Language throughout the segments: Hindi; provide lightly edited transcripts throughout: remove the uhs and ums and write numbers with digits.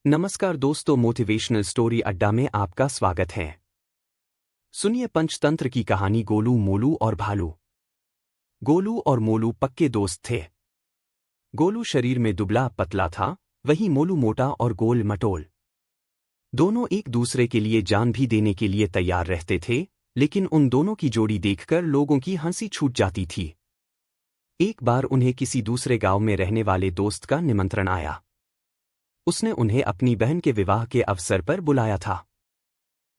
नमस्कार दोस्तों, मोटिवेशनल स्टोरी अड्डा में आपका स्वागत है। सुनिए पंचतंत्र की कहानी गोलू, मोलू और भालू। गोलू और मोलू पक्के दोस्त थे। गोलू शरीर में दुबला पतला था, वहीं मोलू मोटा और गोल मटोल। दोनों एक दूसरे के लिए जान भी देने के लिए तैयार रहते थे, लेकिन उन दोनों की जोड़ी देखकर लोगों की हंसी छूट जाती थी। एक बार उन्हें किसी दूसरे गांव में रहने वाले दोस्त का निमंत्रण आया। उसने उन्हें अपनी बहन के विवाह के अवसर पर बुलाया था।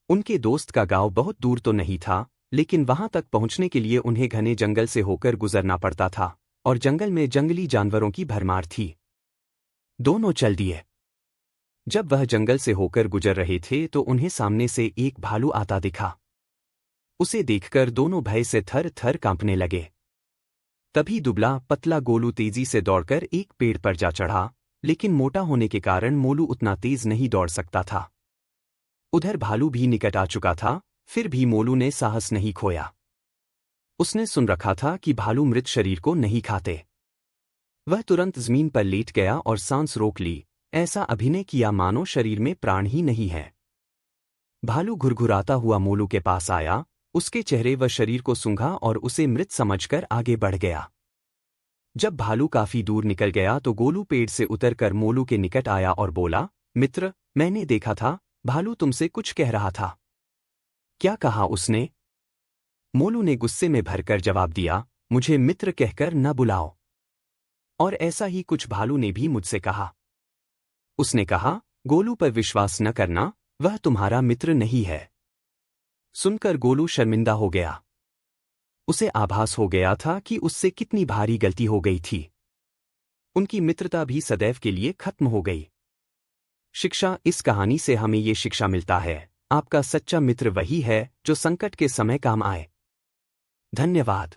उनके दोस्त का गांव बहुत दूर तो नहीं था, लेकिन वहां तक पहुंचने के लिए उन्हें घने जंगल से होकर गुजरना पड़ता था, और जंगल में जंगली जानवरों की भरमार थी। दोनों चल दिए। जब वह जंगल से होकर गुजर रहे थे तो उन्हें सामने से एक भालू आता दिखा। उसे देखकर दोनों भय से थर थर कांपने लगे। तभी दुबला पतला गोलू तेजी से दौड़कर एक पेड़ पर जा चढ़ा, लेकिन मोटा होने के कारण मोलू उतना तेज नहीं दौड़ सकता था। उधर भालू भी निकट आ चुका था, फिर भी मोलू ने साहस नहीं खोया। उसने सुन रखा था कि भालू मृत शरीर को नहीं खाते। वह तुरंत जमीन पर लेट गया और सांस रोक ली, ऐसा अभिनय किया मानो शरीर में प्राण ही नहीं है। भालू घुरघुराता हुआ मोलू के पास आया, उसके चेहरे व शरीर को सूंघा और उसे मृत समझकर आगे बढ़ गया। जब भालू काफी दूर निकल गया तो गोलू पेड़ से उतरकर मोलू के निकट आया और बोला, मित्र, मैंने देखा था, भालू तुमसे कुछ कह रहा था। क्या कहा उसने? मोलू ने गुस्से में भरकर जवाब दिया, मुझे मित्र कहकर न बुलाओ। और ऐसा ही कुछ भालू ने भी मुझसे कहा। उसने कहा, गोलू पर विश्वास न करना, वह तुम्हारा मित्र नहीं है। सुनकर गोलू शर्मिंदा हो गया। उसे आभास हो गया था कि उससे कितनी भारी गलती हो गई थी। उनकी मित्रता भी सदैव के लिए खत्म हो गई। शिक्षा: इस कहानी से हमें ये शिक्षा मिलता है, आपका सच्चा मित्र वही है जो संकट के समय काम आए। धन्यवाद।